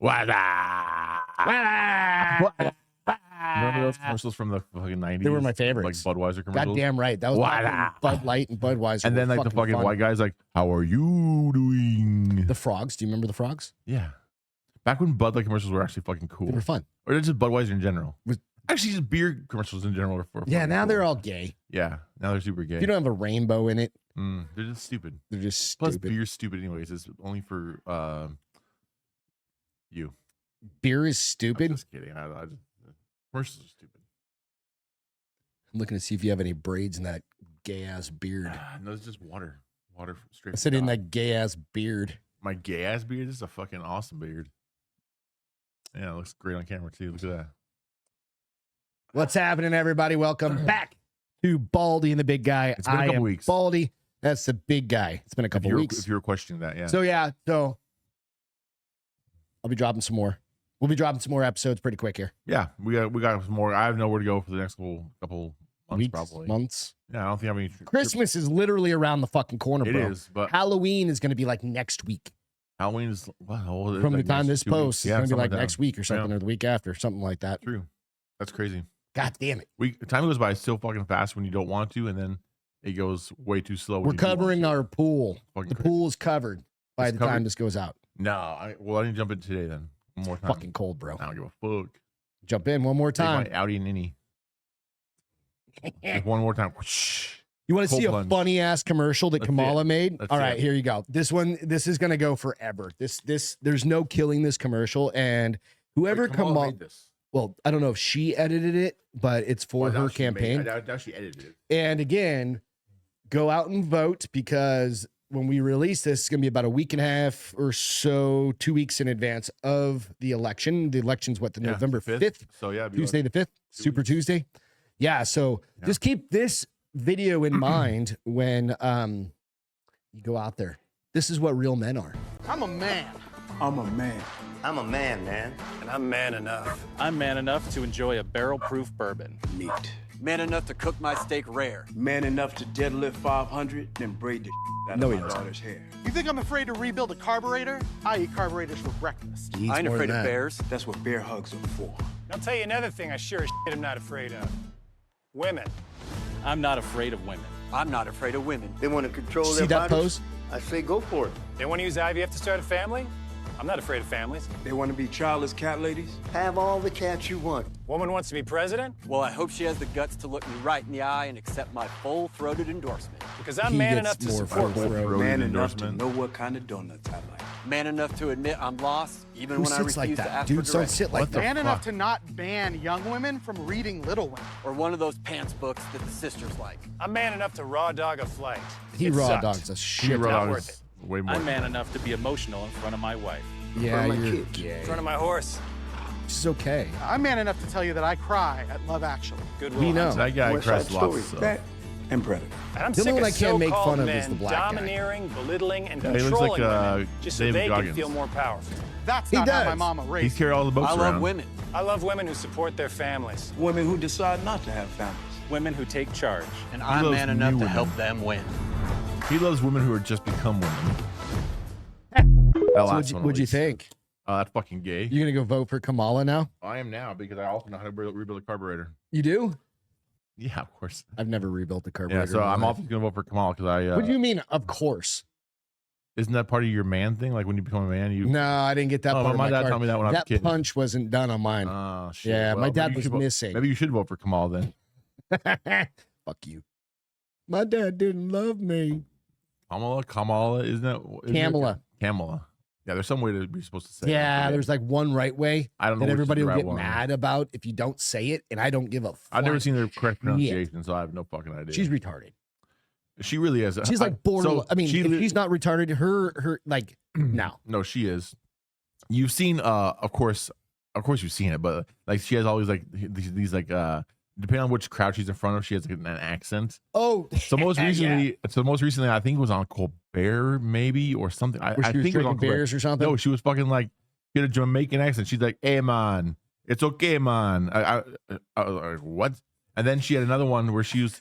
Remember those commercials from the fucking 90s? They were my favorites. Like Budweiser commercials. Goddamn right. That was Bud Light and Budweiser. And then like the fucking white guys like, how are you doing? The frogs. Do you remember the frogs? Yeah. Back when Bud Light commercials were actually fucking cool. They were fun. Or just Budweiser in general. Actually, just beer commercials in general. Yeah, now cool. They're all gay. Yeah, now they're super gay. If you don't have a rainbow in it. They're just stupid. They're just Plus, stupid. beer's stupid anyways. It's only for you. Beer is stupid? I'm just kidding. Commercials are stupid. I'm looking to see if you have any braids in that gay-ass beard. No, it's just water. Water straight. I said in that gay-ass beard. My gay-ass beard? This is a fucking awesome beard. Yeah, it looks great on camera, too. Look at that. What's happening, everybody? Welcome back to Baldy and the Big Guy. It's been a couple weeks. Baldy. That's the big guy. It's been a couple weeks. If you were questioning that, yeah. So I'll be dropping some more. We'll be dropping some more episodes pretty quick here. Yeah, we got some more. I have nowhere to go for the next couple months, Weeks, probably. Months. Yeah, I don't think I have any. Christmas is literally around the fucking corner, bro. It is, but Halloween is going to be like next week. Halloween is from the time this posts. It's going to be like next week or something, or the week after, something like that. True. That's crazy. God damn it. Time goes by so fucking fast when you don't want to, and then it goes way too slow. We're covering our pool. Fucking the pool is covered by the time this goes out. No, I didn't jump in today then. One more time. Fucking cold, bro. I don't give a fuck. Jump in one more time. Take my Audi and Innie. Just one more time. Whoosh. You want to see a funny ass commercial that Kamala made? All right, here you go. This is gonna go forever. There's no killing this commercial. And whoever Kamala made this. Well, I don't know if she edited it, but it's for her campaign. I doubt she edited it. And again, go out and vote, because when we release this, it's gonna be about a week and a half or so, 2 weeks in advance of the election. The election's what, November 5th? So yeah, Tuesday the 5th, Super Tuesday. Yeah, so just keep this video in mind when you go out there. This is what real men are. I'm a man. I'm a man. I'm a man, man. And I'm man enough. I'm man enough to enjoy a barrel-proof bourbon. Neat. Man enough to cook my steak rare. Man enough to deadlift 500, then braid the out of my daughter's hair. You think I'm afraid to rebuild a carburetor? I eat carburetors for breakfast. I ain't afraid of bears. That's what bear hugs are for. I'll tell you another thing I sure as shit am not afraid of. Women. I'm not afraid of women. I'm not afraid of women. They want to control See their that bodies? pose? I say go for it. They want to use IVF to start a family? I'm not afraid of families. They want to be childless cat ladies? Have all the cats you want. Woman wants to be president? Well, I hope she has the guts to look me right in the eye and accept my full-throated endorsement. Because I'm man enough to support women. Man enough to know what kind of donuts I like. Man enough to admit I'm lost, even when I refuse like to that? ask Dudes for don't directions. sit like that. Man enough to not ban young women from reading Little Women. Or one of those pants books that the sisters like. I'm man enough to raw dog a flight. He raw dogs a shit. Not worth it. Way more. I'm man enough to be emotional in front of my wife. Yeah, my you're kids. gay. In front of my horse. This is okay. I'm man enough to tell you that I cry at Love Actually. Good We know. That guy West cries Side lots Story. of stuff. That and Predator. And I'm The only sick one of I can't make so-called fun of men is the black guy. domineering, belittling, and Yeah, he looks controlling like, women just so David they Goggins. can feel more powerful. That's He not how does. my mama He's raised me. carrying all the boats I around. love women. I love women who support their families. Women who decide not to have families. Women who take charge. And I'm loves man enough new to women. help them win. He loves women who are just become women. So what'd you think? That's fucking gay. You gonna go vote for Kamala now? I am now because I also know how to rebuild a carburetor. You do? Yeah, of course. I've never rebuilt a carburetor. Yeah, so in my I'm life. also gonna vote for Kamala because I. What do you mean? Of course. Isn't that part of your man thing? Like when you become a man, you. No, I didn't get that Oh, part. my of dad card. told me that when I was a That kid. punch wasn't done on mine. Oh shit. Yeah, my Well, dad maybe you was should vote- missing. Maybe you should vote for Kamala then. Fuck you. My dad didn't love me. Kamala, isn't it? Kamala. Kamala. Yeah, there's some way to be supposed to say. Yeah, it. there's like one right way I don't know. that which is everybody the will right get one. mad about if you don't say it, and I don't give a fuck. I've never seen the correct pronunciation, so I have no fucking idea. She's retarded. She really is. She's like born. So I mean, she if li- she's not retarded, her like no. No, she is. You've seen, of course, you've seen it, but like she has always like these like depending on which crowd she's in front of, she has like an accent. Oh, So most recently, yeah. I think it was on Colbert, maybe or something. I Where she think was it was on drinking beers Colbert. or something. No, she was fucking like she had a Jamaican accent. She's like, "Hey man, it's okay, man." I was like, what? And then she had another one where she was.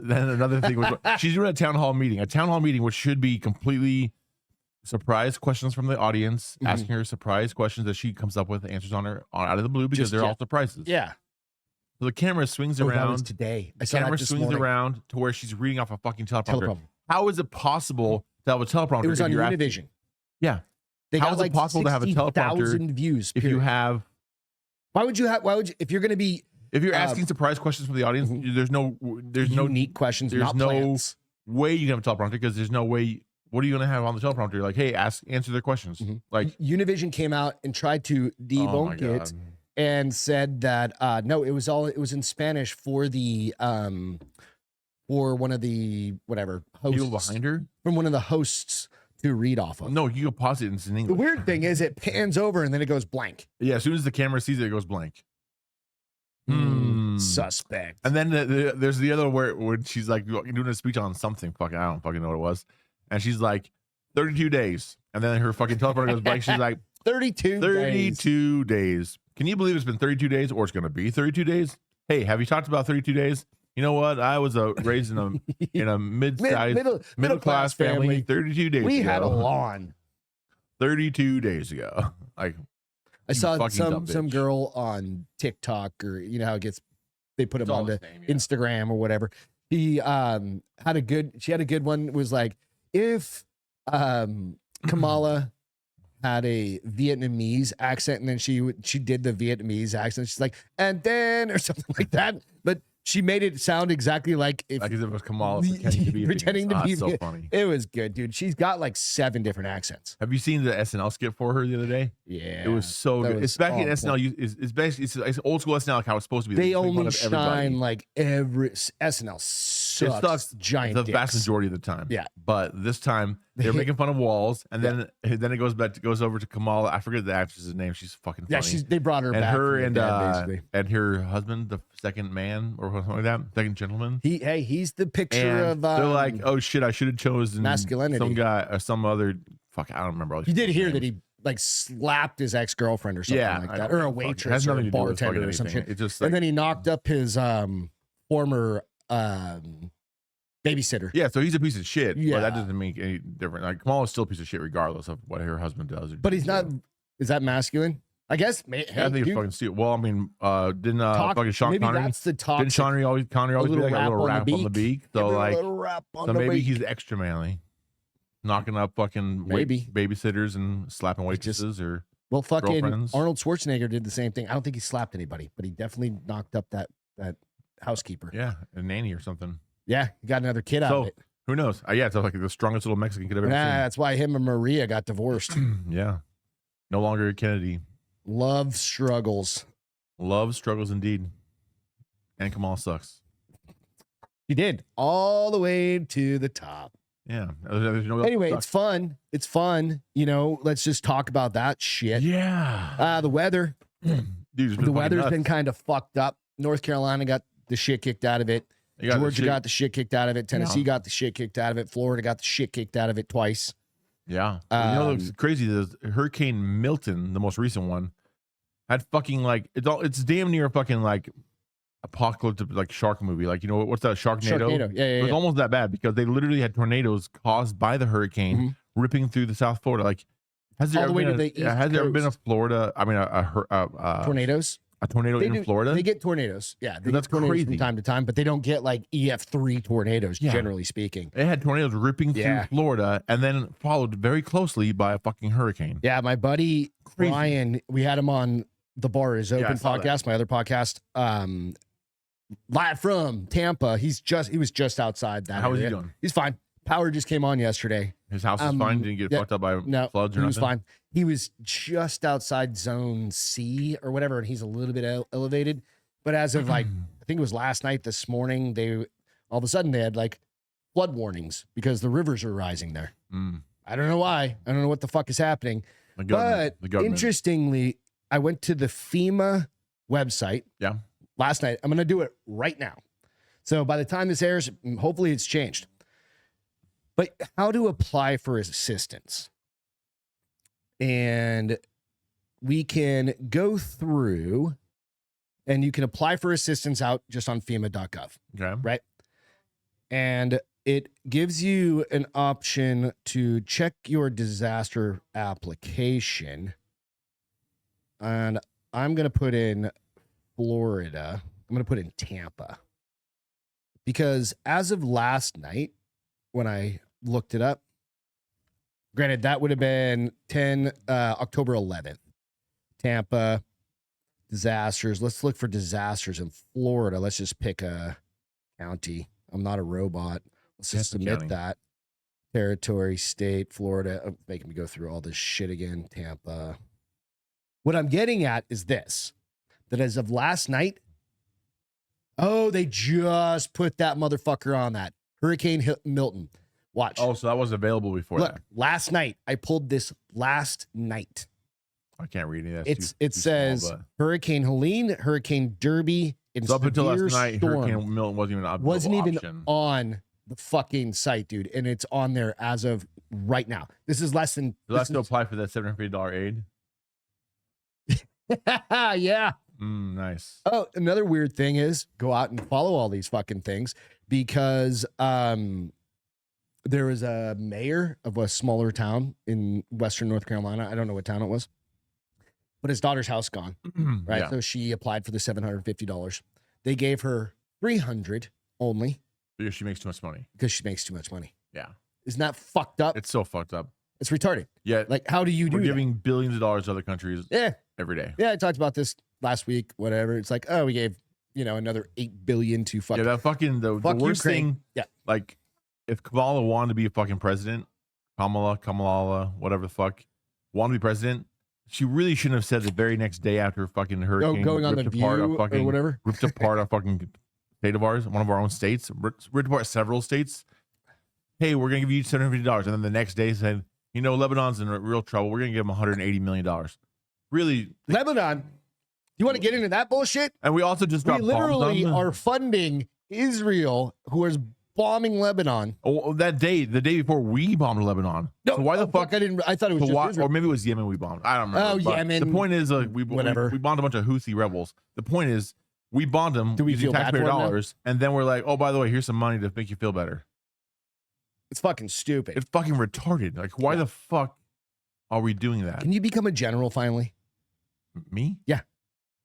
Then another thing was she's doing a town hall meeting, which should be completely surprise questions from the audience, Mhm. asking her surprise questions that she comes up with answers on out of the blue because they're all surprises. Yeah. So the camera swings That was around. today. I The saw that camera this swings morning. around to where she's reading off a fucking teleprompter. Teleprompter. How is it possible to have a teleprompter? It was if on you're Univision. Yeah. They How got is it like possible to have a teleprompter 60,000 views. if you period. have Why would you if you're going to be if you're asking surprise questions from the audience? There's no unique questions, there's not no plans. way you can have a teleprompter because there's no way. What are you going to have on the teleprompter? Like, hey, answer their questions. Like Univision came out and tried to debunk it and said that no, it was in Spanish for the for one of the whatever hosts people behind her from one of the hosts to read off of. No, you can pause it and it's in The English. weird thing is it pans over and then it goes blank. Yeah, as soon as the camera sees it, it goes blank. Suspect. And then there's the other where she's like doing a speech on something. I don't fucking know what it was. And she's like, 32 days. And then her fucking teleprompter goes blank. She's like, 32 days. Can you believe it's been 32 days or it's going to be 32 days? Hey, have you talked about 32 days? You know what? I was raised in a mid-sized, middle class family 32 days ago. We had a lawn. 32 days ago. Like, I saw dumb some bitch. girl on TikTok, or you know how it gets, they put them all onto the same, yeah. Instagram or whatever. She had a good one. Was like, if Kamala had a Vietnamese accent and then she did the Vietnamese accent, she's like, and then or something like that, but she made it sound exactly like if as if it was Kamala pretending to be Vietnamese. so funny. It was good, dude. She's got like 7 different accents. Have you seen the SNL skit for her the other day? Yeah, It was so that good. was It's back in on SNL. It's basically it's old school SNL, like how it's supposed to be. They make fun only of everybody. shine like every SNL sucks. It sucks Giant the dicks. vast majority of the time. Yeah. But this time they're making fun of walls, and then it goes over to Kamala. I forget the actress's name. She's fucking funny. Yeah, they brought her and back. her from the dead, basically. and her husband, the second man or something like that, second gentleman. He's the picture And of they're like, oh shit, I should have chosen masculinity. some guy or some other. Fuck, I don't remember. All these You did people's hear names. that he like slapped his ex-girlfriend or something like I that, don't or a fuck. It waitress has or nothing a to do with bartender fucking or some anything. shit. It's just And like, then he knocked up his former babysitter. yeah, so he's a piece of shit. Yeah, Yeah. that doesn't make any difference. Like Kamala's still a piece of shit regardless of what her husband does. But he's not. Is that masculine? I guess. Hey, I think dude, he's fucking stupid. Well, I mean, didn't talk- fucking Sean maybe Connery? that's the toxic. Didn't Connery always be like a little rap on the beak? Give So me a like, little rap on so the maybe beak. he's extra manly, knocking up fucking babysitters and slapping waitresses or Well, fucking girlfriends. Arnold Schwarzenegger did the same thing. I don't think he slapped anybody, but he definitely knocked up that housekeeper. yeah, a nanny or something. Yeah, he got another kid out So of it. who knows? Yeah, it's like the strongest little Mexican kid I've ever That's why him and Maria got divorced. seen. Yeah, no longer a Kennedy. Love struggles. Love struggles indeed, and Kamal sucks. He did all the way to the top. Yeah. There's no Anyway, sucks. it's fun. It's fun. You know, let's just talk about that shit. Yeah. The weather. Dude, it's been The weather's fucking been nuts. kind of fucked up. North Carolina got the shit kicked out of it. Georgia got the shit kicked out of it. Tennessee got the shit kicked out of it. Florida got the shit kicked out of it twice. Yeah. You know what's crazy is Hurricane Milton, the most recent one, had fucking like it's damn near fucking like apocalyptic like shark movie. Like, you know, what's that? Sharknado? Yeah, It was almost that bad because they literally had tornadoes caused by the hurricane ripping through the South Florida. Like, has there All the ever way been to the East has there ever been a Coast. Florida? I mean, Tornadoes. a tornado in Florida? They get tornadoes. Yeah, they That's get tornadoes crazy. from time to time, but they don't get like EF3 tornadoes, Yeah. generally speaking. It had tornadoes ripping Yeah. through Florida and then followed very closely by a fucking hurricane. Yeah, my buddy Crazy. Ryan, we had him on the Bar is Open I saw that. podcast, my other podcast, live from Tampa. He was just outside that. How is he area. doing? He's fine. Power just came on yesterday. His house is fine. Didn't get yeah, fucked up by No, floods or he nothing. was fine. He was just outside zone C or whatever, and he's a little bit elevated. But as of like, I think it was last night, this morning, they all of a sudden they had like flood warnings because the rivers are rising there. Mm. I don't know why. I don't know what the fuck is happening. The government. But interestingly, I went to the FEMA website Yeah. last night. I'm going to do it right now. So by the time this airs, hopefully it's changed. But how to apply for assistance. And we can go through and you can apply for assistance out just on FEMA.gov. Okay. Right. And it gives you an option to check your disaster application. And I'm going to put in Florida. I'm going to put in Tampa. Because as of last night, when I looked it up, granted, that would have been October 11th. Tampa, disasters. Let's look for disasters in Florida. Let's just pick a county. I'm not a robot. Let's just submit that. Territory, state, Florida. Oh, making me go through all this shit again. Tampa. What I'm getting at is this. That as of last night, oh, they just put that motherfucker on that. Hurricane Milton. Watch. Oh, so that was available before that. Last night. I pulled this last night. I can't read any of that. It says small, Hurricane Helene, Hurricane Derby, and so up until last night, storm. Hurricane Milton wasn't even option. on the fucking site, dude, and it's on there as of right now. This is less than. So that's to apply for that $750 aid. Yeah. Nice. Oh, another weird thing is go out and follow all these fucking things because there was a mayor of a smaller town in Western North Carolina. I don't know what town it was, but his daughter's house gone. Right. Yeah. So she applied for the $750. They gave her $300 only. Because she makes too much money. Because she makes too much money. Yeah. Isn't that fucked up? It's so fucked up. It's retarded. Yeah. Like, how do you do We're giving that? billions of dollars to other countries every day. Yeah, I talked about this last week, whatever. It's like, oh, we gave, another $8 billion to fucking. Yeah, that fucking, the worst Ukraine. thing. Yeah. Like, if Kamala wanted to be a fucking president, Kamala, whatever the fuck, wanted to be president, she really shouldn't have said the very next day after fucking hurricane going on the View or whatever. Ripped apart a fucking state of ours, one of our own states, ripped apart several states. Hey, we're going to give you $750. And then the next day said, Lebanon's in real trouble. We're going to give them $180 million. Really? Lebanon? You want to get into that bullshit? And we also just dropped literally are funding Israel, who is bombing Lebanon. Oh, the day before we bombed Lebanon. No, so why the fuck? I thought it was just Israel. Or maybe it was Yemen we bombed. I don't remember. Oh, Yemen. The point is, we bombed a bunch of Houthi rebels. The point is, we bombed them using taxpayer dollars, and then we're like, oh, by the way, here's some money to make you feel better. It's fucking stupid. It's fucking retarded. Like, why the fuck are we doing that? Can you become a general finally? Me? Yeah.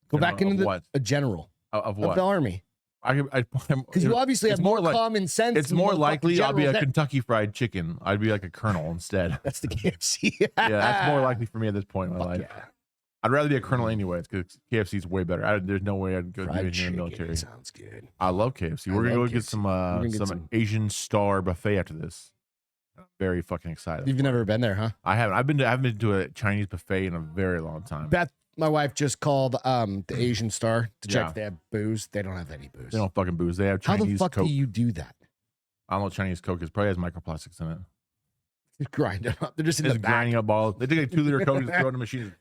Go back into a general. Of what? Of the army. Because you obviously have more common sense. It's more likely I'll be a Kentucky Fried Chicken. I'd be like a colonel instead. That's the KFC. Yeah, that's more likely for me at this point in my life. Yeah. I'd rather be a colonel anyways because KFC is way better. There's no way I'd go do it in the military. Sounds good. I love KFC. We're gonna go get some Asian Star buffet after this. I'm very fucking excited. You've never been there, huh? I haven't. I haven't been to a Chinese buffet in a very long time. Beth, my wife, just called the Asian Star to check if they have booze. They don't have any booze. They don't fucking booze. They have Chinese Coke. How the fuck do you do that? I don't know what Chinese Coke is. Probably has microplastics in it. Just grind them up. They're just in the back. Grinding up bottles. They take a 2-liter Coke and throw it in a machine.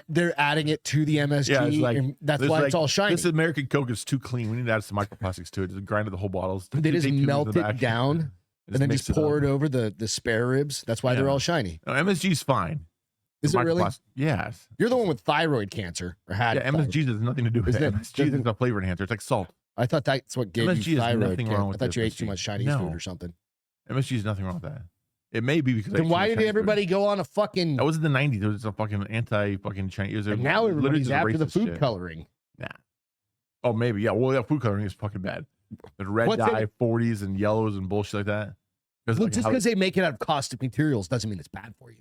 They're adding it to the MSG. Yeah, it's like, and that's why it's all shiny. This American Coke is too clean. We need to add some microplastics to it. Just grind the whole bottles. They just melt it down and then just pour it over the spare ribs. That's why they're all shiny. No, MSG's fine. Is it really? Yes. You're the one with thyroid cancer or had. Yeah, MSG has nothing to do with it. MSG is a flavor enhancer. It's like salt. I thought that's what gave MSG you thyroid cancer. I thought you ate too much Chinese food or something. MSG is nothing wrong with that. It may be because. Then why did everybody go on a fucking? That was in the 90s. It was a fucking anti-fucking Chinese. And now everybody's after the food coloring. Nah. Oh, maybe. Yeah. Well, yeah, food coloring is fucking bad. The red dye, 40s and yellows and bullshit like that. Well, just because they make it out of caustic materials doesn't mean it's bad for you.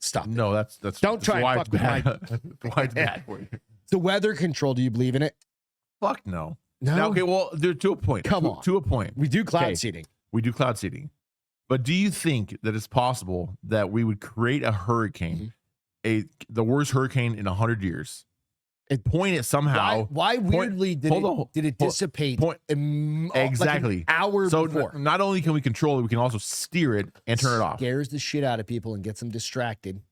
Stop. No, that's don't try why and it's bad. Why it's bad for you. The weather control. Do you believe in it? Fuck no. No. Now, okay. Well, to a point. Come on. To a point. We do cloud seeding. We do cloud seeding. But do you think that it's possible that we would create a hurricane, the worst hurricane in 100 years, and point it somehow? Why weirdly did it dissipate exactly like an hour before? Not only can we control it, we can also steer it and turn it off. Scares the shit out of people and gets them distracted.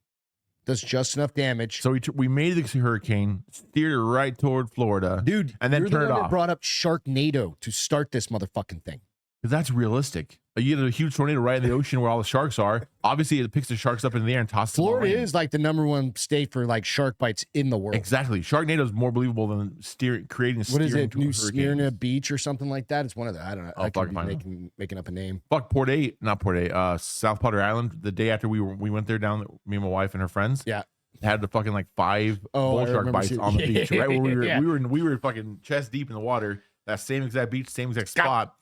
Does just enough damage. So we made the hurricane, steered it right toward Florida, dude, and then you're turn the it one off. That brought up Sharknado to start this motherfucking thing. Because that's realistic. You get a huge tornado right in the ocean where all the sharks are. Obviously, it picks the sharks up in the air and tosses them. Florida is like the #1 state for like shark bites in the world. Exactly. Sharknado is more believable than creating a What is steering it? to New hurricanes. Smyrna Beach or something like that? It's one of the, I don't know. I'll I could fucking be find making up a name. Fuck Port 8, not Port 8, South Potter Island. The day after we went there down, me and my wife and her friends. Yeah. Had the fucking like 5 bull shark bites on the beach, right? Where we were fucking chest deep in the water. That same exact beach, same exact spot.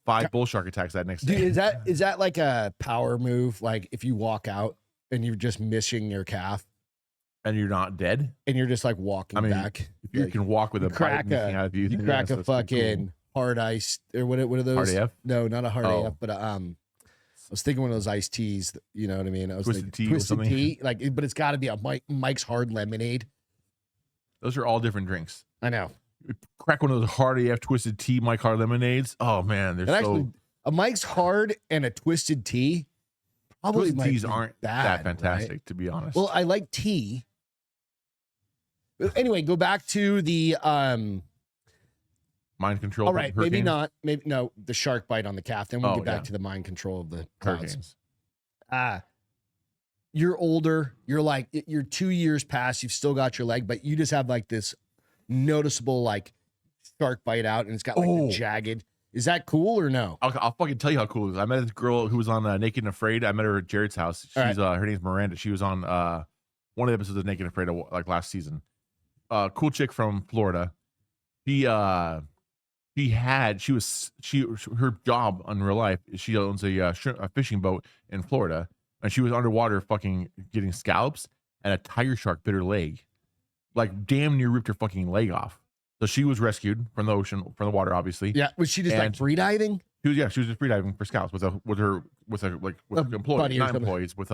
5 bull shark attacks that next day. Dude, is that like a power move? Like if you walk out and you're just missing your calf and you're not dead, and you're just like walking back. If you can walk with a bite missing out of you, you crack a fucking hard ice or what are those? Hard AF? No, not a hard AF, but I was thinking one of those iced teas. You know what I mean? I was Twisted like, tea or twisted something? tea, like, but it's got to be a Mike's Hard Lemonade. Those are all different drinks. I know. Crack one of those hard AF twisted tea Mike Hard lemonades. Oh man, they're And so. actually, a Mike's Hard and a twisted tea probably Twisted might teas be aren't bad, that fantastic, right? to be honest. Well, I like tea. But anyway, go back to the mind control. all right, maybe hurricanes? not. Maybe no, the shark bite on the calf. Then we'll Oh, get back yeah. to the mind control of the clouds. Hurricanes. You're older. You're like you're 2 years past. You've still got your leg, but you just have like this noticeable like shark bite out, and it's got like the jagged. Is that cool or no? I'll fucking tell you how cool it is. I met this girl who was on Naked and Afraid. I met her at Jared's house. She's her name's Miranda. She was on one of the episodes of Naked and Afraid like last season. Cool chick from Florida. Her job in real life is she owns a fishing boat in Florida, and she was underwater fucking getting scallops, and a tiger shark bit her leg, like damn near ripped her fucking leg off. So she was rescued from the ocean, from the water, obviously. Yeah, was she just like free diving? She was just free diving for scallops with employees, buddy or not something. employees, with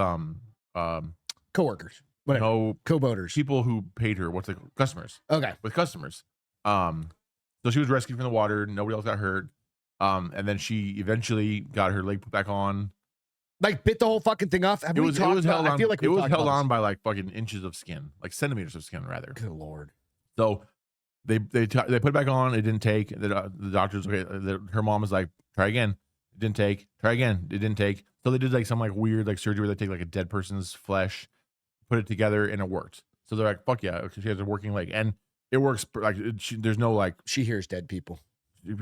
Coworkers, whatever, no co-boaters, people who paid her. Customers? Okay, with customers. So she was rescued from the water. Nobody else got hurt. And then she eventually got her leg put back on. like bit the whole fucking thing off. It was held on. I feel like it was held on by like fucking inches of skin, like centimeters of skin, rather. Good lord. So they put it back on. It didn't take. The doctors, her mom was like, try again. It didn't take. Try again. It didn't take. So they did like some like weird like surgery where they take like a dead person's flesh, put it together, and it worked. So they're like, fuck yeah, she has a working leg, and it works. Like there's no like, She hears dead people.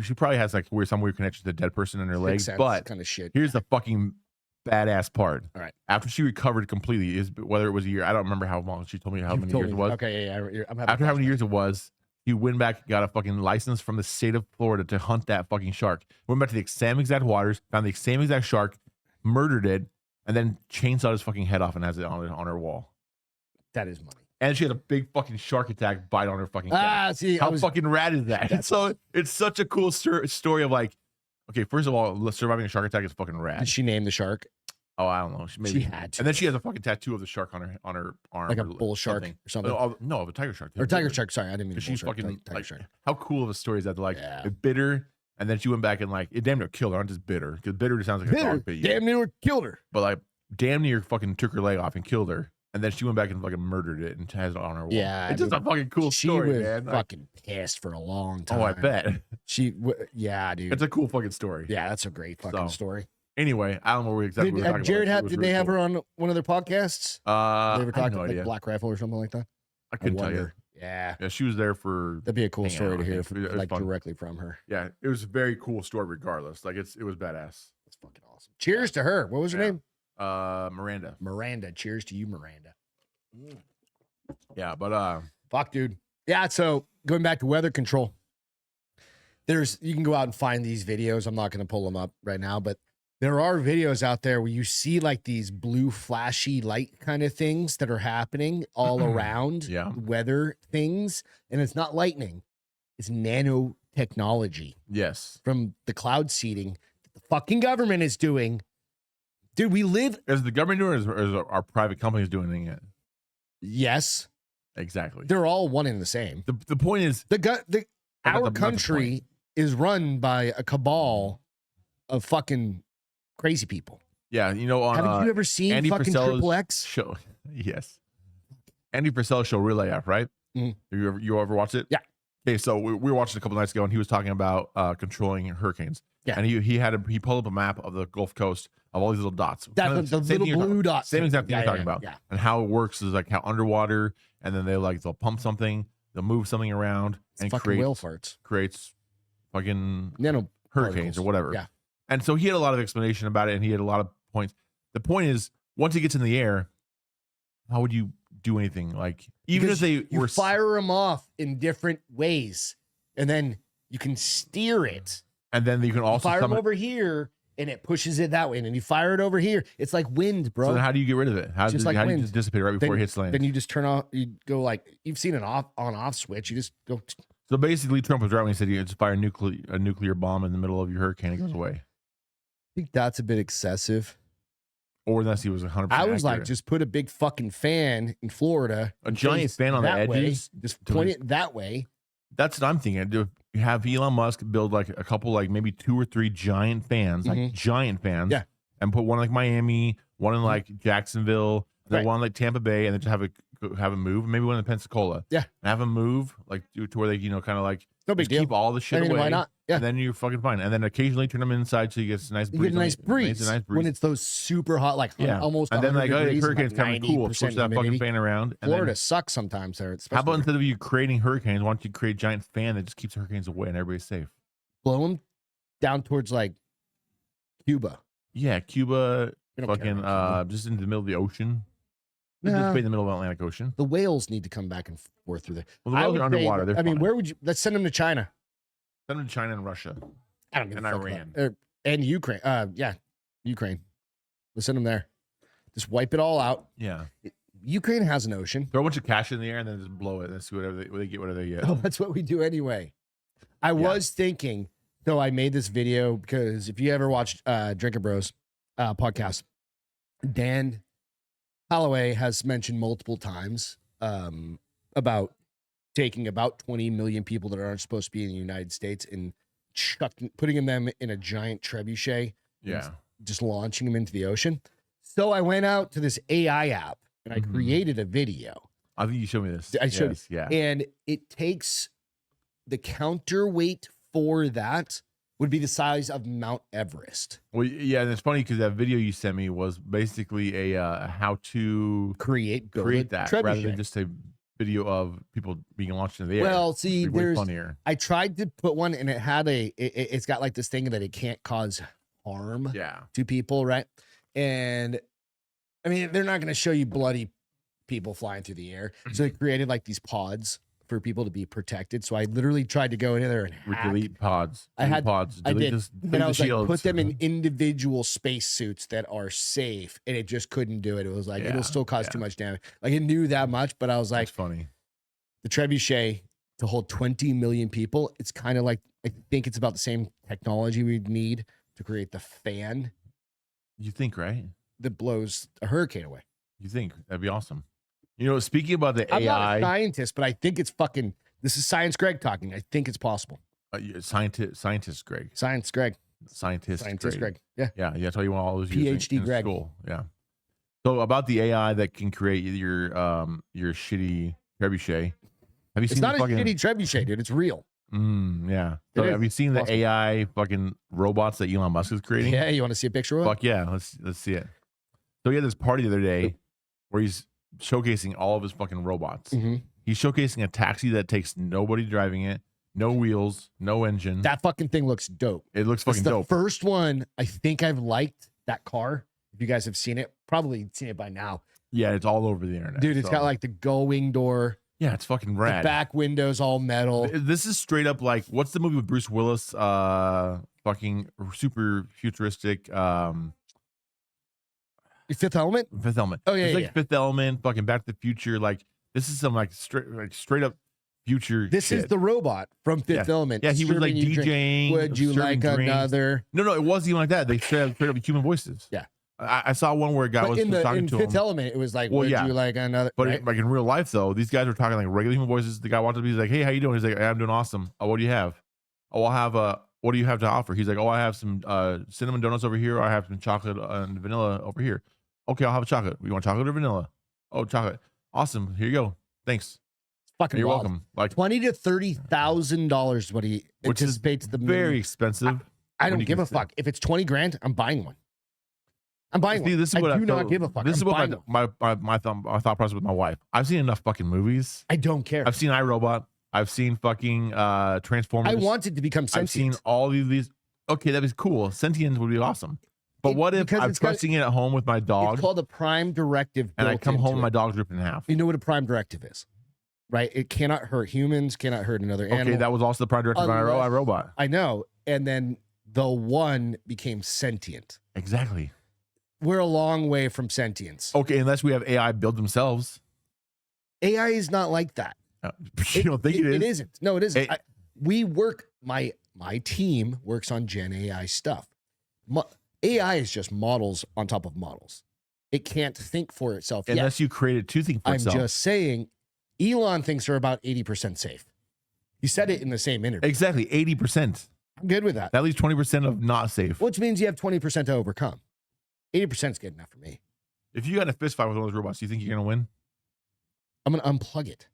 she probably has like some weird connection to the dead person in her leg. But kind of shit. here's the fucking badass part. All right. After she recovered completely, whether it was a year, I don't remember how long. She told me how many years it was. Okay, yeah. I'm having After how many years it was, he went back, got a fucking license from the state of Florida to hunt that fucking shark. Went back to the same exact waters, found the same exact shark, murdered it, and then chainsawed his fucking head off and has it on her wall. That is money. And she had a big fucking shark attack bite on her fucking cat. See, how fucking rad is that? So it's such a cool story of like, okay, first of all, surviving a shark attack is fucking rad. Did she name the shark? Oh, I don't know. She had to. And then she has a fucking tattoo of the shark on her arm, Like a bull shark or something? No, of a tiger shark. Or tiger shark. Sorry, I didn't mean Because bull she's shark. fucking Tiger like, shark. how cool of a story is that? Like, Yeah. it bit her, and then she went back and like it damn near killed her. Not just bit her, because bitter just sounds like a dog bit you. Damn near killed her. But like, damn near fucking took her leg off and killed her, and then she went back and fucking murdered it and has it on her wall. Yeah, it's just a fucking cool she story, was man. Like, fucking pissed for a long time. oh, I bet. Yeah, dude. It's a cool fucking story. Yeah, that's a great fucking story. Anyway, I don't know exactly what we're talking Jared about. did they have her on one of their podcasts? They I were have talking no like idea. Black Rifle or something like that. I couldn't tell you. wonder. Yeah. Yeah, she was there for. That'd be a cool hanging story out, to I hear, think. It was like fun. directly from her. Yeah, it was a very cool story. Regardless, like it was badass. That's fucking awesome. Cheers to her. What was her Yeah. name? Miranda. Miranda. Cheers to you, Miranda. Yeah, but Fuck, dude. Yeah. So going back to weather control, you can go out and find these videos. I'm not going to pull them up right now, but there are videos out there where you see like these blue flashy light kind of things that are happening all around Yeah. weather things. And it's not lightning. It's nanotechnology yes, from the cloud seeding that the fucking government is doing. Dude, we live. is the government doing it, or is our private companies doing it? Yes. Exactly. They're all one and the same. The point is, Our the country is run by a cabal of fucking crazy people. yeah, you know, on Haven't you ever seen Andy fucking Frisella's Triple X? show, yes, Andy Frisella's show, Real AF, right? Mhm. You ever watched it? Yeah. Okay, so we were watching a couple nights ago, and he was talking about controlling hurricanes. Yeah. And he pulled up a map of the Gulf Coast of all these little dots. That's Kind of the same little thing you're blue dots. Same exact thing you're talking about. Yeah. And how it works is like how underwater, and then they'll pump something, they'll move something around, It's and fucking whale farts. creates fucking Nano hurricanes or whatever. Yeah. And so he had a lot of explanation about it, and he had a lot of points. The point is, once it gets in the air, how would you do anything? Like, even Because if you fire them off in different ways, and then you can steer it. and then you can also Fire them summon- over here, and it pushes it that way. And then you fire it over here. It's like wind, bro. So then how do you get rid of it? How, Just do like you wind. just dissipate right before it hits land? Then you just turn off. You go like you've seen an off switch. You just go. So basically, Trump was right when he said you just fire a nuclear bomb in the middle of your hurricane, it goes away. I think that's a bit excessive. Or unless he was 100%. I was like, accurate. just put a big fucking fan in Florida. A giant fan on the that way. edges Just to point least- it that way. That's what I'm thinking. Do have Elon Musk build like a couple, like maybe 2 or 3 giant fans, like giant fans, Yeah. and put one in like Miami, one in like Jacksonville, then Right. one in like Tampa Bay, and then just have a move, maybe one in Pensacola. Yeah. And have a move like to where they kind of like No big just deal. keep all the shit I mean, away. why not? Yeah. And then you're fucking fine. And then occasionally turn them inside so you get a nice You breeze. get a nice breeze, nice when it's those super hot, like yeah, almost. and then like, 100 oh, the degrees, hurricane's like coming cool. 90% Switch that fucking humidity. fan around. And Florida then, sucks sometimes there. how Especially about instead of you creating hurricanes, why don't you create a giant fan that just keeps hurricanes away and everybody's safe? blow them down towards like Cuba. Yeah, Cuba, We don't care fucking about Cuba. just in the middle of the ocean. Just No. in the middle of the Atlantic Ocean. The whales need to come back and forth through there. Well, the I whales would are say underwater. that- They're I mean, fine. where would you? Let's send them to China. Send them to China and Russia. I don't give And a fuck Iran. about- and Ukraine. Yeah, Ukraine. Let's send them there. Just wipe it all out. Yeah. Ukraine has an ocean. Throw a bunch of cash in the air and then just blow it and see whatever they get, whatever they get. Oh, that's what we do anyway. I was thinking, so I made this video because if you ever watched Drinker Bros podcast, Dan Holloway has mentioned multiple times about taking about 20 million people that aren't supposed to be in the United States and putting them in a giant trebuchet, Yeah. just launching them into the ocean. So I went out to this AI app and I Mhm. created a video. I think you showed me this. I showed Yes, yeah. And it takes the counterweight for that would be the size of Mount Everest. Well, yeah, and it's funny because that video you sent me was basically a how to Build create a that rather trebuchet. than just a video of people being launched into the air. Well, which see, would be way there's funnier. I tried to put one and it had it's got like this thing that it can't cause harm Yeah. to people, right? And I mean, they're not going to show you bloody people flying through the air. So they created like these pods for people to be protected. So I literally tried to go in there and hack. Delete pods. I had- pods. I Delete did. this- And delete I was the like, shields. put them in individual spacesuits that are safe, and it just couldn't do it. It was like Yeah, it'll still cause yeah. too much damage. Like it knew that much, but I was like, That's funny. the trebuchet to hold 20 million people. It's kind of like I think it's about the same technology we'd need to create the fan You think, right? that blows a hurricane away. You think that'd be awesome. You know, speaking about the I'm not a AI, scientist, but I think it's fucking. This is Science Greg talking. I think it's possible. scientist Greg, Science Greg. scientist Greg. Yeah. Yeah, that's why you want all those years PhD in Greg. school. Yeah. So about the AI that can create your shitty trebuchet. Have you It's seen not the a fucking? shitty trebuchet, dude. It's real. Yeah. It So is. have you seen the Awesome. AI fucking robots that Elon Musk is creating? Yeah. You want to see a picture of it? Fuck yeah. Let's see it. So he had this party the other day where he's showcasing all of his fucking robots. Mhm. He's showcasing a taxi that takes nobody driving it, no wheels, no engine. That fucking thing looks dope. It looks It's fucking the dope. first one I think I've liked that car. If you guys have seen it, probably seen it by now. Yeah, it's all over the internet. Dude, it's so- got like the gull-wing door, yeah, it's fucking the rad. back windows all metal. This is straight up like what's the movie with Bruce Willis? Fucking super futuristic. Fifth Element? Fifth Element. Oh, yeah, it's yeah, like yeah. Fifth Element, fucking Back to the Future. Like this is some like straight up future. This is shit. the robot from Fifth Element. Yeah, he was like serving you drink. DJing. Would you serving like drinks. another? No, it wasn't even like that. They straight up human voices. Yeah. I saw one where a guy But was in talking to Fifth him. Element, it was like, Well, would yeah. you like another? But right? like in real life, though, these guys were talking like regular human voices. The guy walked up, he's like, "Hey, how you doing?" He's like, "Hey, I'm doing awesome. Oh, what do you have? Oh, I'll have what do you have to offer?" He's like, "Oh, I have some cinnamon donuts over here. Or I have some chocolate and vanilla over here." Okay, I'll have a chocolate. You want chocolate or vanilla? Oh, chocolate. Awesome. Here you go. Thanks. Fucking You're wild. welcome. Like $20,000 to $30,000 is what he which is anticipates the very minimum. expensive. I don't give a fuck. If it's 20 grand, I'm buying one. I'm buying one. This is I what do not give a fuck. This is I'm buying what one. my thought process with my wife. I've seen enough fucking movies. I don't care. I've seen iRobot. I've seen fucking Transformers. I want it to become sentient. I've seen all of these. Okay, that is cool. Sentient would be awesome. But what if because I'm it's got- trusting it at home with my dog It's called a prime directive. and I built come home into and my it. dog's ripped in half? You know what a prime directive is, right? It cannot hurt humans, cannot hurt another animal. Okay, that was also the prime directive of Unless- iRobot. I know. And then the one became sentient. Exactly. We're a long way from sentience. Okay, unless we have AI build themselves. AI is not like that. You don't think it is? It isn't. No, it isn't. It- We work. My team works on Gen AI stuff. AI is just models on top of models. It can't think for itself yet. Unless you create it to think for I'm itself. just saying, Elon thinks they're about 80% safe. He said it in the same interview. Exactly, 80%. I'm good with that. That leaves 20% of not safe. Which means you have 20% to overcome. 80% is good enough for me. If you got in a fist fight with one of those robots, do you think you're gonna win? I'm going to unplug it.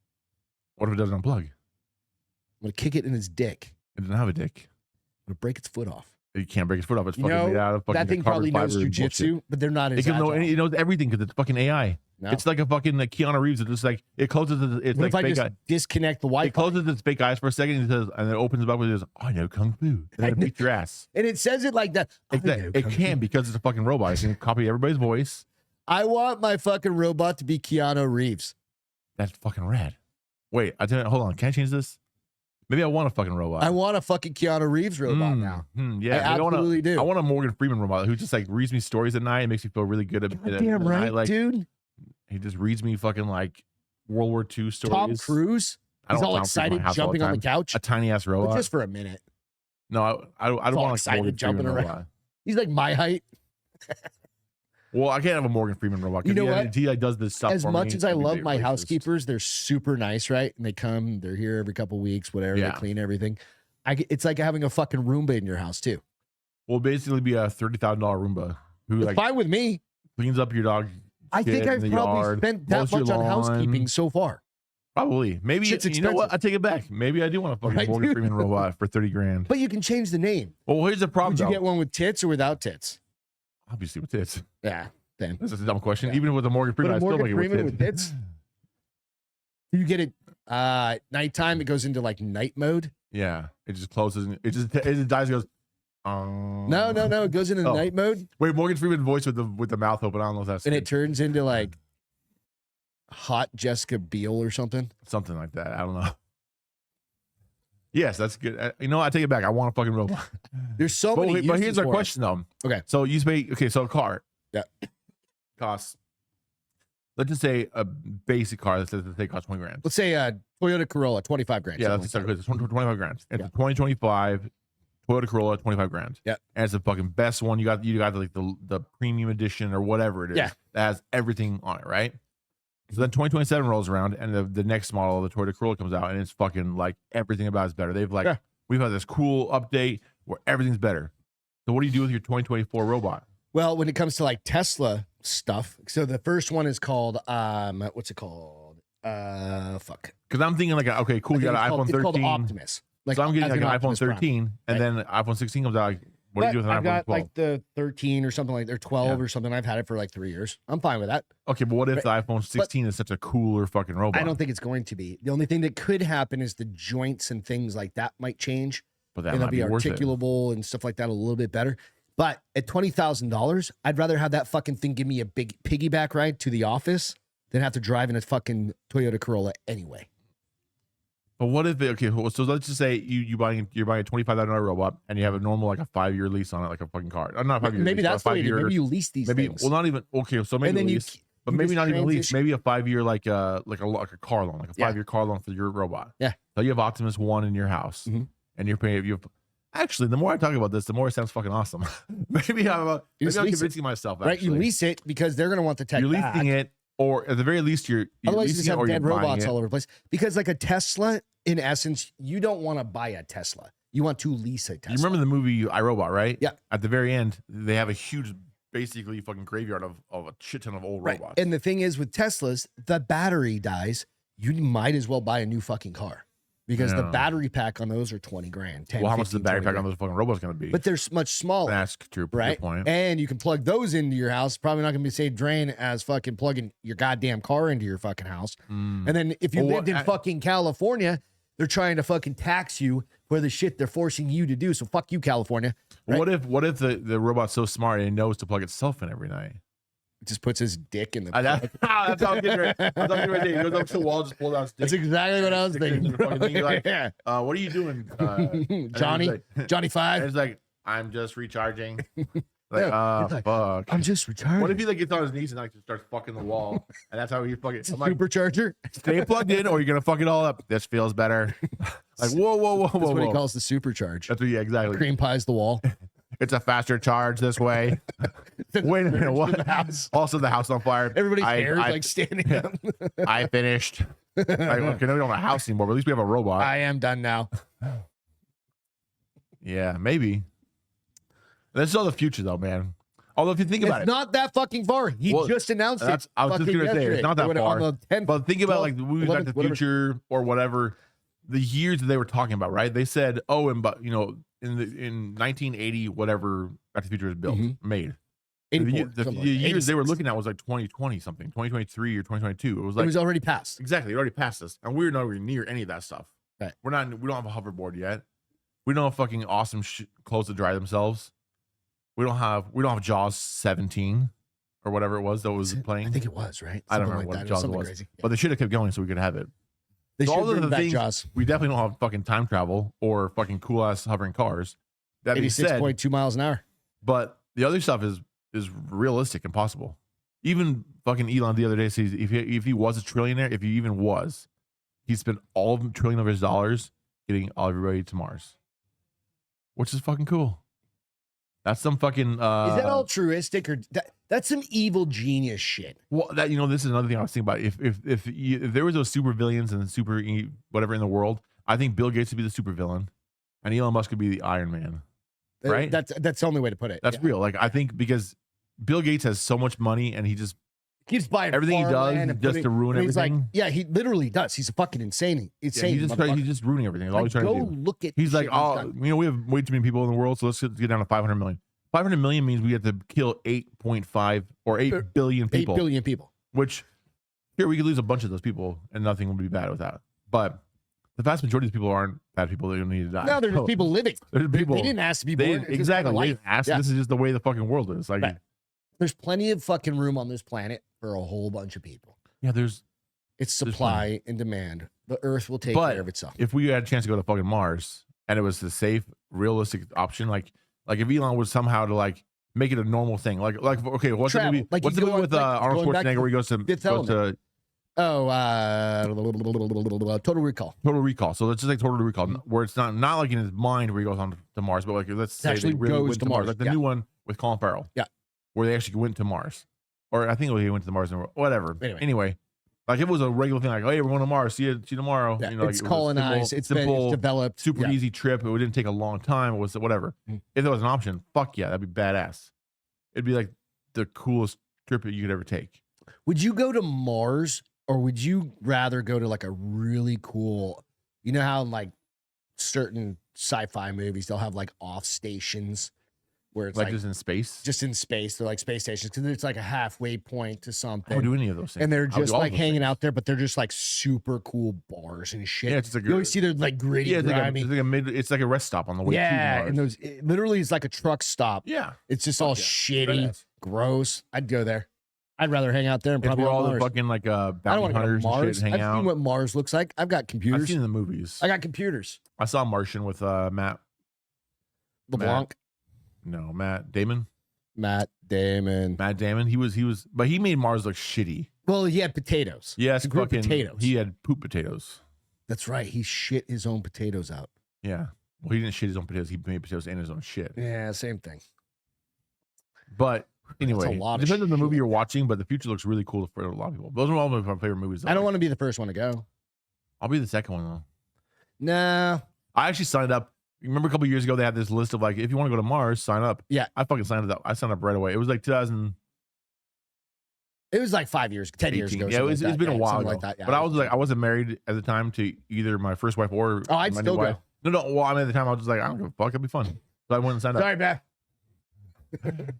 What if it doesn't unplug? I'm going to kick it in its dick. It doesn't have a dick. I'm going to break its foot off. You can't break its foot off. It's You fucking know, made out of fucking that thing carbon probably knows fiber and jujitsu, bullshit. but they're not as It can know agile. it knows everything because it's fucking AI. No. It's like a fucking Keanu Reeves. It's just like it closes. It's What like if I fake just eye. disconnect the It Wi-Fi? closes its fake eyes for a second and, says, and then opens it up and it says, "I know kung fu." And then it beats your ass. And it says it like that. I know It kung fu. can because it's a fucking robot. It can copy everybody's voice. I want my fucking robot to be Keanu Reeves. That's fucking rad. Wait, hold on. Can I change this? Maybe I want a fucking robot. I want a fucking Keanu Reeves robot now. Yeah, I maybe absolutely do. I want a Morgan Freeman robot who just like reads me stories at night and makes me feel really good. Damn right, night. Like, dude. he just reads me fucking like World War II stories. Tom Cruise. I don't He's all want Tom Cruise in my excited, house all the jumping on the time. couch. A tiny ass But robot. just for a minute. No, I don't all want like excited, Morgan jumping Freeman around. robot. He's like my height. Well, I can't have a Morgan Freeman robot. 'Cause You know what? He like, does this stuff As for much me. as I It'd be love very my racist. housekeepers, they're super nice, right? And they come, they're here every couple weeks, whatever. Yeah. They clean everything. It's like having a fucking Roomba in your house too. Will basically be a $30,000 Roomba who It's like fine with me. cleans up your dog. I think shit in I've the probably yard, spent that mows your much on lawn. housekeeping so far. Probably. Maybe Shit's you know what? expensive. I take it back. Maybe I do want a fucking Right, Morgan dude? Freeman robot for 30 grand. But you can change the name. Well, here's the problem. Would you though. get one with tits or without tits? Obviously with tits. Yeah, then. This is a dumb question. Yeah. Even with a Morgan But Freeman, a I still Morgan like it Freeman with with tits? You get it nighttime, it goes into like night mode. Yeah, it just closes. And it just dies. And goes. No, it goes into Oh. night mode Wait, Morgan Freeman voice with the mouth open. I don't know if that's and it turns into like hot Jessica Biel or something. something like that. I don't know. Yes, that's good. You know, I take it back. I want a fucking robot. There's so But, many. but here's uses our for it. question though. Okay. So you pay. Okay, so a car. Yeah. Costs. Let's just say a basic car. Let's say costs 20 grand. Let's say a Toyota Corolla, 25 grand. Yeah, something that's like that. it's 25 grand. It's Yeah. a 2025 Toyota Corolla, 25 grand. Yeah. And it's the fucking best one. You got like the premium edition or whatever it is. Yeah. That has everything on it, right? So then 2027 rolls around and the next model of the Toyota Corolla comes out and it's fucking like everything about it's better. They've like Yeah. we've had this cool update where everything's better. So what do you do with your 2024 robot? Well, when it comes to like Tesla stuff, so the first one is called what's it called? Fuck. Because I'm thinking like, okay, cool, I you think got an iPhone it's called 13. Optimus. Like, So I'm getting as like in an iPhone Optimus Prime. 13, and then iPhone 16 comes out. Like, what do you do with an I've iPhone got 12? like the 13 or something like or 12 Yeah. or something. I've had it for like 3 years. I'm fine with that. Okay, but what if the iPhone 16 is such a cooler fucking robot? I don't think it's going to be. The only thing that could happen is the joints and things like that might change. But that And they'll might be be worth it. articulable and stuff like that a little bit better. But at $20,000, I'd rather have that fucking thing give me a big piggyback ride to the office than have to drive in a fucking Toyota Corolla anyway. But what if okay? So let's just say you're buying a $25,000 robot and you have a normal like a 5-year lease on it, like a fucking car. Not 5 years. Maybe lease, that's but the a way to do it. 5-year. Maybe you lease these Maybe things. well, not even okay. So maybe and then lease, but you maybe just not even lease. transition- Maybe a 5-year like a car loan, like a Yeah. 5-year car loan for your robot. Yeah. So you have Optimus 1 in your house, Mhm. and you're paying. Actually, the more I talk about this, the more it sounds fucking awesome. maybe You I'm just lease it. convincing myself. Right? You actually. lease it because they're going to want the tech You're back. leasing it, or at the very least, you're Otherwise, you leasing just it have or you're dead buying robots it. all over the place. Because like a Tesla, in essence, you don't want to buy a Tesla. You want to lease a Tesla. You remember the movie iRobot, right? Yeah. At the very end, they have a huge, basically fucking graveyard of a shit ton of old right? robots. And the thing is with Teslas, the battery dies. you might as well buy a new fucking car because the Yeah. battery pack on those are 20 grand. 10, Well, how much is the 15, battery 20 pack on grand. those fucking robots going to be? But they're much smaller. That's true. Right. Good point. And you can plug those into your house. Probably not going to be same drain as fucking plugging your goddamn car into your fucking house. And then if you Well, lived in fucking California, they're trying to fucking tax you for the shit they're forcing you to do. So fuck you, California. Right? What if the robot's so smart and it knows to plug itself in every night? It just puts his dick in the. That's how I'm getting ready. That's how I'm getting ready. He goes up to the wall, just pulls out his That's stick. exactly what I was Stick it in thinking. the fucking thing. You're like, Yeah. what are you doing, and Johnny, it's like- Johnny and 5. it's like, I'm just recharging. Yeah, he's like, Fuck. I'm just retarded. What if he like gets on his knees and like just starts fucking the wall, and that's how he fucking I'm like, Supercharger? stay plugged in, or you're gonna fuck it all up. This feels better. Like whoa. That's what he calls the supercharge. That's what, yeah, exactly. Cream pies the wall. It's a faster charge this way. Wait a minute, what? The house. Also, the house on fire. Everybody's I- hair is I- like standing up. I finished. Like, okay, now we don't have a house anymore, but at least we have a robot. I am done now. Yeah, maybe. This is all the future, though, man. Although, if you think about It's it, not that fucking far. He Well, just announced it. I was just fucking gonna say yesterday. it's not that On far. the 10th, But think about 12th, like the movies 11th, Back to the whatever. Future or whatever, the years that they were talking about, right? They said, oh, and but in 1980, whatever Back to the Future was built, made. 84, The something like years that. they were 86. looking at was like 2020 something, 2023 or 2022. It was like It was already passed. exactly, it already passed us, and we're nowhere near any of that stuff. Right. We don't have a hoverboard yet. We don't have fucking awesome clothes to dry themselves. We don't have Jaws 17 or whatever it was that was playing. I think it was, right? I don't Something remember like what that. Jaws Something was, crazy. but they should have kept going so we could have it. They So should all of bring the back things- Jaws. We definitely don't have fucking time travel or fucking cool ass hovering cars. That being said, 86.2 miles an hour. but the other stuff is realistic and possible. Even fucking Elon the other day says if he was a trillionaire, if he even was, he spent all of $1 trillion of his dollars getting everybody to Mars, which is fucking cool. That's some fucking. Is that altruistic or that's some evil genius shit? Well, that this is another thing I was thinking about. If there was those super villains and whatever in the world, I think Bill Gates would be the super villain, and Elon Musk could be the Iron Man. Right? That's the only way to put it. That's Yeah. real. Like I think because Bill Gates has so much money and he just Keeps buying everything he does farmland and just putting- to ruin and he's everything. Like, yeah, he literally does. He's a fucking insane. Yeah, Insane. he's just ruining everything. That's all he's trying go to do. look at. He's the like, shit oh, done. we have way too many people in the world, so let's get down to 500 million. 500 million means we have to kill 8.5 or 8 billion 8 people. billion people. Which here we could lose a bunch of those people and nothing would be bad with that. But the vast majority of these people aren't bad people that don't need to die. No, they're just people living. There's people. They didn't ask to be They born. It's just exactly. part of They life. didn't ask. Yeah. This is just the way the fucking world is. Like, Right. There's plenty of fucking room on this planet for a whole bunch of people. yeah, there's. It's There's supply and demand. The Earth will take But care of itself. if we had a chance to go to fucking Mars and it was the safe, realistic option, like if Elon was somehow to like make it a normal thing, like okay, what's Travel. the movie? Like What's you the go movie on, with like, Arnold going back Schwarzenegger to where he goes Fifth to Element. Total Recall. Total Recall? So let's just like Total Recall, where it's not like in his mind where he goes on to Mars, but like let's say actually they really goes went to Mars, like the yeah. new one with Colin Farrell, Yeah. where they actually went to Mars, or I think he went to the Mars, whatever. Anyway. Like it was a regular thing, like, hey, we're going to Mars. See you tomorrow. Yeah, You know, like, it's it was a colonized. simple- It's been simple, developed. super Yeah. easy trip. It didn't take a long time. It was whatever. Mm. If there was an option, fuck yeah, that'd be badass. It'd be like the coolest trip that you could ever take. Would you go to Mars or would you rather go to like a really cool, you know how in like certain sci-fi movies, they'll have like off stations where it's Like like just in space. just in space. They're like space stations because it's like a halfway point to I something. would do any of those things. And they're I would just do all like those hanging things. out there, but they're just like super cool bars and shit. Yeah, it's just like You always see they're like gritty, yeah, grimy. it's like a rest stop on the way to Yeah, Mars. and those it literally is like a truck stop. Yeah. It's just all yeah. shitty, Badass. gross. I'd go there. I'd rather hang out there and If probably we're all on the Mars. fucking like I don't bounty want to go to hunters and Mars. shit hang I've out. seen what Mars looks like. I've got I've computers. seen it in the movies. I got computers. I saw Martian with Matt LeBlanc, Damon. Matt Damon. Matt Damon. He was, but he made Mars look shitty. Well, he had potatoes. Yes, He grew fucking potatoes. He had poop potatoes. That's right. He shit his own potatoes out. Yeah. Well, he didn't shit his own potatoes. He made potatoes and his own shit. Yeah, same thing. But anyway, lot it of depends on the movie shit. you're watching, but the future looks really cool for a lot of people. Those are all my favorite movies. Though. I don't want to be the first one to go. I'll be the second one though. Nah. I actually signed up. Remember a couple years ago they had this list of like, if you want to go to Mars, sign up. Yeah. I fucking signed up. I signed up right away. It was like 2000. It was like 5 years, 10 years 18. ago. Yeah, it's been a while ago. like that. Yeah, but I was like, I wasn't married at the time to either my first wife or I'd my still new wife. go. No. Well, I mean, at the time, I was just like, I don't give a fuck. It'd be fun. So I wouldn't sign up. Sorry, Beth.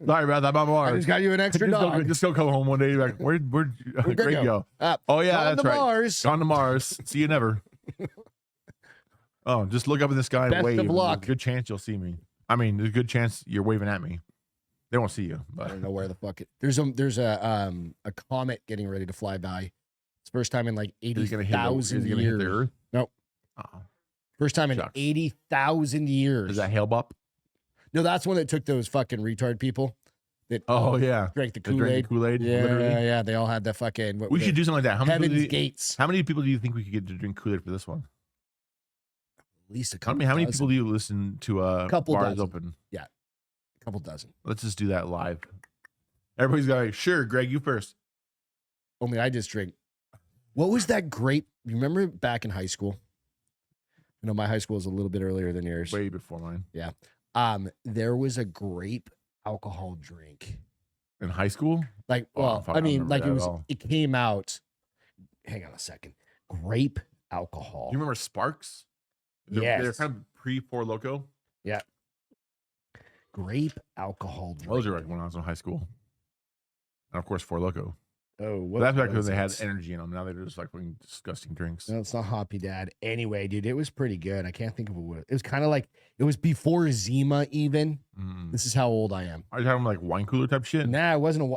Sorry about that. I just got you an extra dog. Just go come home one day. You're like, where'd Greg go? Oh yeah, Gone that's to right. Mars. Gone to Mars. See you never. Oh, just look up in the sky and Best wave. of luck. There's a good chance you'll see me. I mean, there's a good chance you're waving at me. They won't see you. I But don't know where the fuck it. There's a comet getting ready to fly by. It's first time in like is it gonna hit 80,000 the years. Earth? Nope. Oh, First time in Shucks. 80,000 years. is that Hale-Bop? No, that's one that took those fucking retard people that Oh yeah, drank the They drank Kool-Aid. the Kool-Aid. Yeah, literally. yeah. They all had the fucking. What We was should it? do something like that. Heaven's Gates. How many people do you think we could get to drink Kool-Aid for this one? At least a How couple. many dozen. people do you listen to? Couple bars dozen. open. Couple dozen. Let's just do that live. Everybody's got sure. Greg, you first. Only I just drink. What was that grape? You remember back in high school? You know, my high school was a little bit earlier than yours. Way before mine. There was a grape alcohol drink. In high school? Like, Oh, well, fuck, I I don't mean, remember like that it at was. all. It came out. Hang on a second. Grape alcohol. Do you remember Sparks? They're Yes. kind of pre-Four Loco. Grape alcohol drink. Those are like when I was in high school. And of course, Four Loco. Oh, But what that's back when was they had it? energy in them. Now they're just like fucking disgusting drinks. No, it's not Hoppy Dad. Anyway, dude, it was pretty good. I can't think of what it was. Kind of like it was before Zima. Even Mm. this is how old I am. Are you talking like wine cooler type shit? Nah, it wasn't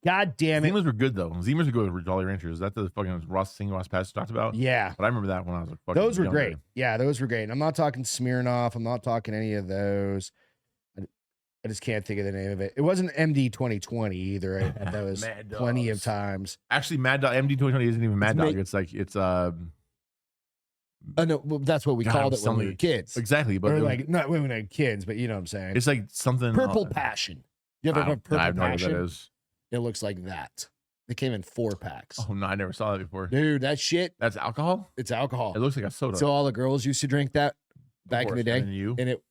God damn it. Zimas were good though. Zimas were good with Jolly Ranchers. Is that the fucking thing Ross Patch talked about? Yeah, But I remember that when I was like fucking those were younger. great. Yeah, those were great. I'm not talking Smirnoff. I'm not talking any of those. I just can't think of the name of it. It wasn't MD 2020 either. I had those Mad plenty of Dogs. times. Actually, Mad Dog MD 2020 isn't even Mad It's Dog. ma- It's like it's Oh no, well, that's what we God, called it when we were something- kids. exactly, but Or it was- like not when we were kids, but you know what I'm saying. it's like something Purple Passion. You ever I have don't- Purple I have no idea Passion? what that is. It looks like that. They came in 4-packs. Oh no, I never saw that before. Dude, that shit, That's alcohol. it's alcohol. It looks like a soda. So all the girls used to drink that back in the day. And you, And it,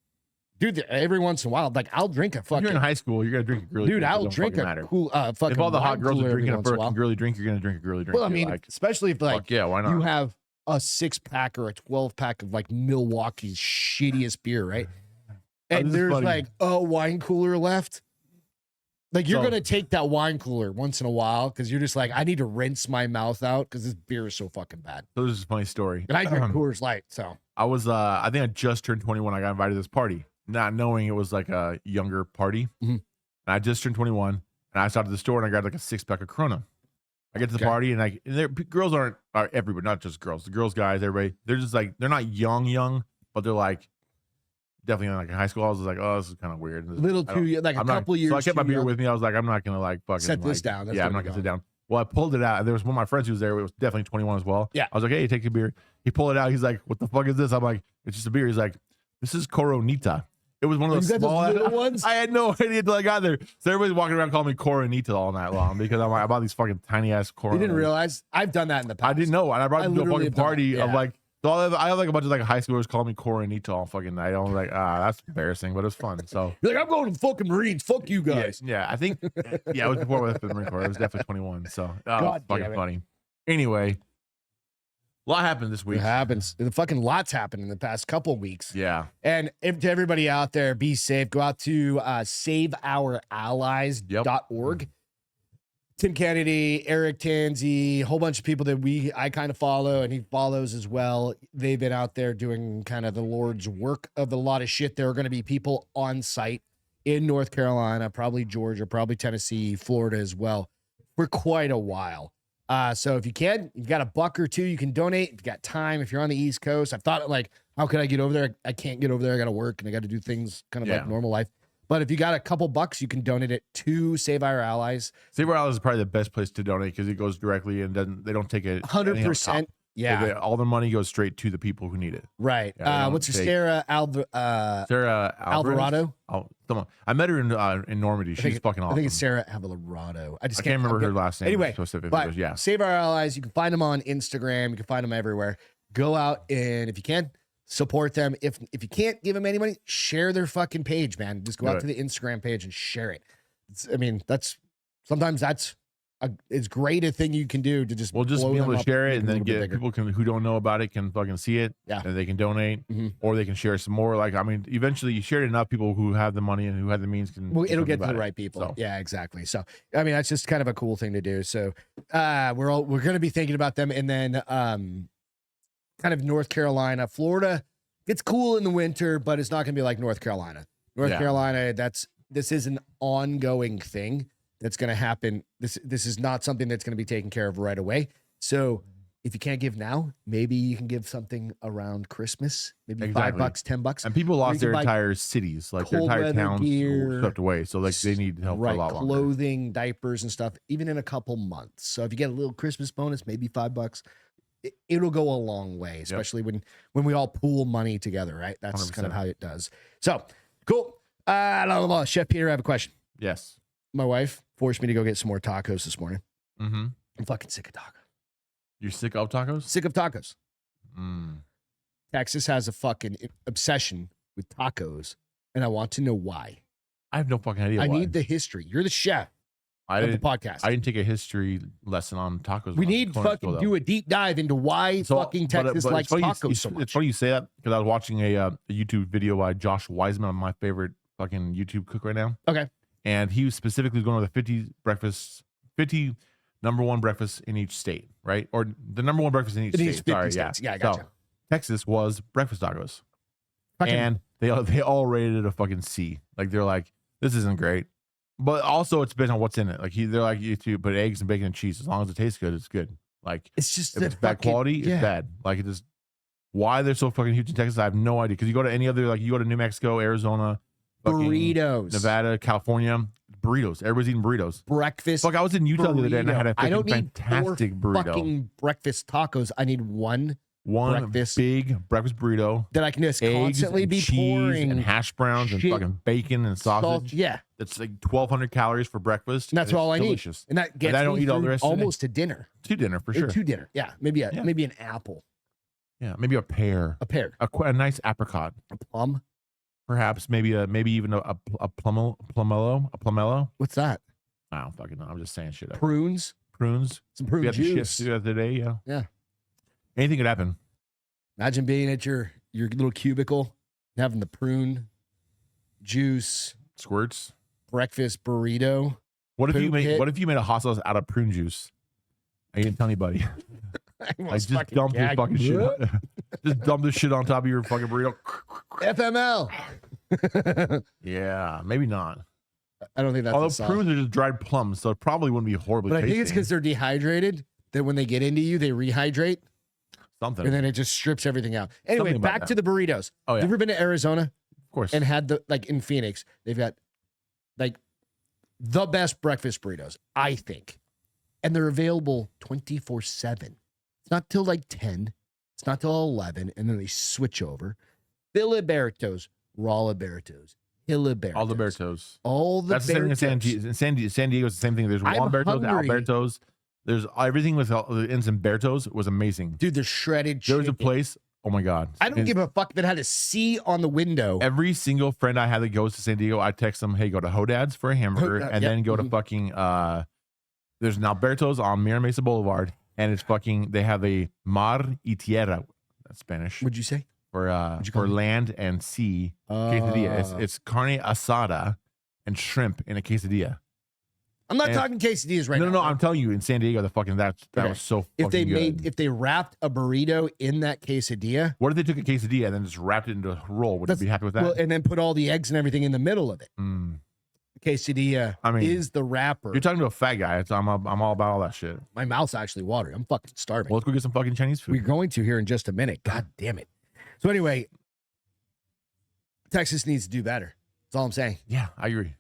dude, every once in a while, like I'll drink a if you're in fucking, high school, you're gonna drink a girly dude, drink. It I'll don't drink fucking a matter. cool, fucking. If all the hot wine girls cooler are every drinking a once in a while. fucking girly drink, you're gonna drink a girly drink. Well, I too. mean, like, especially if like fuck yeah, why not? you have a 6-pack or a 12-pack of like Milwaukee's shittiest beer, right? And this is there's funny. like a wine cooler left. Like you're So- gonna take that wine cooler once in a while because you're just like, I need to rinse my mouth out because this beer is so fucking bad. So this is a funny story. And I drink Coors Light, so I was I think I just turned 21. I got invited to this party, not knowing it was like a younger party. Mhm. And I just turned 21, and I stopped at the store and I grabbed like a 6-pack of Corona. I get to the Okay. party and girls are everybody, not just girls. The girls, guys, everybody. They're just like they're not young, but they're like definitely like in high school. I was just like, oh, this is kind of weird. a little I don't- too like a I'm not- couple years. So I kept my too beer young. with me. I was like, I'm not gonna like fucking Set this like- down. That's yeah, I'm where not we gonna sit go. down. Well, I pulled it out. And there was one of my friends who was there. It was definitely 21 as well. Yeah. I was like, hey, take a beer. He pulled it out. He's like, what the fuck is this? I'm like, it's just a beer. He's like, this is Coronita. It was one of Oh, those you got those small little ones? I had no idea until I got there. So everybody's walking around calling me Coronita all night long because I'm like, I bought these fucking tiny ass You Coronas. didn't realize I've done that in the past. I didn't know. And I brought I them to a literally fucking have done party that, of yeah. like, so I have like a bunch of like high schoolers calling me Coronita all fucking night. I was like, that's embarrassing, but it was fun. So You're like, I'm going to the fucking Marines. Fuck you guys. yeah, I think yeah, it was before I went to the Marine Corps. It was definitely 21. So God fucking damn it. funny. Anyway, a lot happened this It week. happens. The fucking lots happened in the past couple weeks. Yeah. And to everybody out there, be safe. Go out to saveourallies.org. Tim Kennedy, Eric Tanzi, a whole bunch of people that I kind of follow and he follows as well. They've been out there doing kind of the Lord's work of a lot of shit. There are going to be people on site in North Carolina, probably Georgia, probably Tennessee, Florida as well for quite a while. So if you can, you've got $1 or $2, you can donate. If you got time, if you're on the East Coast, I thought like, how could I get over there? I can't get over there. I got to work and I got to do things kind of Yeah. like normal life. But if you got a couple bucks, you can donate it to Save Our Allies. Save Our Allies is probably the best place to donate because it goes directly and they don't take it 100%. Yeah. all the money goes straight to the people who need it. Right. Yeah, they don't What's your take- Sarah Sarah Alvarado? Oh, come on. I met her in Normandy. She's fucking awesome. I think it's Sarah Alvarado. I just I can't remember her I'm last name Anyway, specifically. But Yeah. Save Our Allies. You can find them on Instagram. You can find them everywhere. Go out and if you can, support them. If you can't give them any money, share their fucking page, man. Just go Do out it. to the Instagram page and share it. I mean, sometimes that's it's great a thing you can do to just We'll just blow be able them to up, share make it, and them a then little bit get bigger. people who don't know about it can fucking see it, Yeah. and they can donate, Mhm. or they can share some more. Like, I mean, eventually you share it enough, people who have the money and who have the means can. Well, do it'll something get to the about it. right people. So, Yeah, exactly. So, I mean, that's just kind of a cool thing to do. So, we're going to be thinking about them, and then kind of North Carolina, Florida. It's cool in the winter, but it's not going to be like North Carolina. North Yeah. Carolina, this is an ongoing thing that's going to happen. This is not something that's going to be taken care of right away. So, if you can't give now, maybe you can give something around Christmas, maybe Exactly. $5, $10. and people lost you can their buy entire cities, like their cold entire weather towns gear, were swept away. So, like, they need help for a lot longer. clothing, diapers, and stuff, even in a couple months. So if you get a little Christmas bonus, maybe $5, it'll go a long way, especially when we all pool money together, right? That's 100%. kind of how it does. So cool. Chef Peter, I have a question. Yes. My wife forced me to go get some more tacos this morning. Mm-hmm. I'm fucking sick of tacos. You're sick of tacos? Sick of tacos. Mm. Texas has a fucking obsession with tacos, and I want to know why. I have no fucking idea. I why. need the history. You're the chef I of the didn't. podcast. I didn't take a history lesson on tacos. We when I was need in culinary fucking school, do though. a deep dive into why So, fucking but Texas it's likes funny tacos you, so much. It's funny you say that because I was watching a YouTube video by Josh Wiseman, my favorite fucking YouTube cook right now. Okay. And he was specifically going over the 50 number one breakfasts in each state, right? Or the number one breakfast in each In state. each 50 Sorry, states. Yeah, I So, gotcha. Texas was breakfast tacos, Fucking- and they all rated it a fucking C. Like, they're like, this isn't great. But also, it's based on what's in it. Like, they're like, you to put eggs and bacon and cheese. As long as it tastes good, it's good. Like, it's just if the it's bad fucking- quality, yeah. it's bad. Like, it just why they're so fucking huge in Texas, I have no idea. Because you go to any other, like, you go to New Mexico, Arizona, fucking Burritos, Nevada, California, burritos. Everybody's eating burritos. breakfast. Fuck, I was in Utah the other day and I had a I don't fucking need fantastic four burrito. fucking breakfast tacos. I need one One breakfast. big breakfast burrito. that I can just Eggs constantly and be cheese pouring and hash browns and shit, fucking bacon and sausage. Yeah, That's like 1,200 calories for breakfast. and that's it's all I delicious. need. And that gets I don't me eat all the through rest of the day. almost to dinner. To dinner for Or sure. to dinner. Yeah, maybe an apple, Yeah, maybe a pear, a pear, a nice apricot, a plum. perhaps maybe even a plumelo. What's that? I don't fucking know. I'm just saying shit. Prunes. Prunes. Some We prune had the shit juice. the other day. Yeah. Yeah. Anything could happen. Imagine being at your little cubicle, and having the prune juice Squirts. breakfast burrito. What if you Poop made hit. What if you made a hot sauce out of prune juice? I didn't tell anybody. I Like, almost just dump this gagged. fucking shit. Just dump this shit on top of your fucking burrito. FML. Yeah, maybe not. I don't think that's Although the sauce. prunes are just dried plums, so it probably wouldn't be horribly. But I think it's tasting. because they're dehydrated that when they get into you, they rehydrate something. and then it just strips everything out. Anyway, Something about back that. to the burritos. Oh, yeah. You ever been to Arizona Of course. and had in Phoenix, they've got like the best breakfast burritos, I think. And they're available 24/7. It's not till like 10. It's not till 11. And then they switch over. Filibertos, Rolibertos, Hilibertos. All the Bertos. All the That's the same thing in San Diego is the same thing. There's I'm Juan Bertos, hungry. Albertos. There's everything with the ends in Bertos was amazing. Dude, they're shredded There was a chicken. place. Oh my god! I don't give a fuck if it had a C on the window. Every single friend I had that goes to San Diego, I text them, "Hey, go to Hodad's for a hamburger, and yep. then go to Mhm. fucking there's an Alberto's on Mira Mesa Boulevard, and it's fucking. They have a mar y tierra, that's Spanish What'd you say? for you call it? land and sea quesadilla. It's carne asada and shrimp in a quesadilla. I'm not and- talking quesadillas right now. No, I'm telling you, in San Diego, that Okay. was so. If they fucking good. if they wrapped a burrito in that quesadilla, What if they took a quesadilla and then just wrapped it into a roll? Would you That's- be happy with that? well, and then put all the eggs and everything in the middle of it. Mm. Quesadilla I mean, is the wrapper. You're talking to a fat guy. I'm all about all that shit. My mouth's actually watering. I'm fucking starving. Well, let's go get some fucking Chinese food. We're going to here in just a minute. God damn it. So anyway, Texas needs to do better. That's all I'm saying. Yeah, I agree.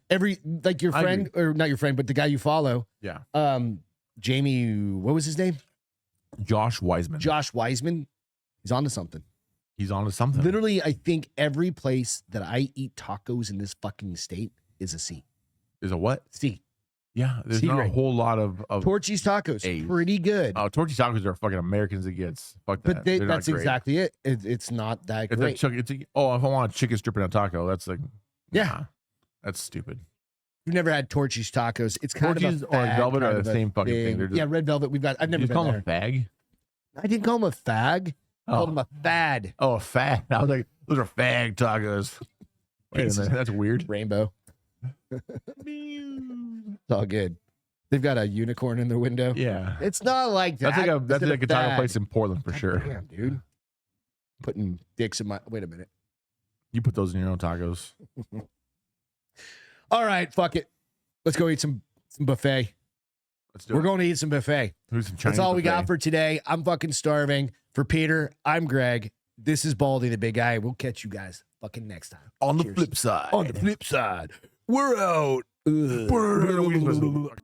Like your I friend, or not your friend, but the guy you follow, Yeah. Jamie, what was his name? Josh Wiseman. Josh Wiseman. He's onto something. He's on to something. Literally, I think every place that I eat tacos in this fucking state is a C. Is a what? C. Yeah, there's C not a grade. whole lot of Torchy's tacos, A's. pretty good. Torchy tacos are fucking Americans it gets. Fuck that. But They're not that's great. exactly it. It's not that It's great. if I want a chicken strip in a taco, that's like Yeah. nah, that's stupid. We've never had Torchy's tacos. It's kind Torchy's of a or fad, Velvet kind are of the a same fucking thing. They're just, Yeah, Red Velvet. I've never you been call there. them a fag? I didn't call him a fag. I called him a fad. Oh, a fag. I was like, those are fag tacos. Wait a minute, that's weird. Rainbow. It's all good. They've got a unicorn in their window. Yeah, It's not like that. that's like a taco fad. place in Portland for sure. Damn, dude. Putting dicks in my. Wait a minute. You put those in your own tacos. All right, fuck it. Let's go eat some buffet. Let's do We're it. going to eat some buffet. Do some That's Chinese all we got buffet. for today. I'm fucking starving. For Peter, I'm Greg. This is Baldy, the big guy. We'll catch you guys fucking next time. On the Cheers. flip side. On the flip side, we're out. We're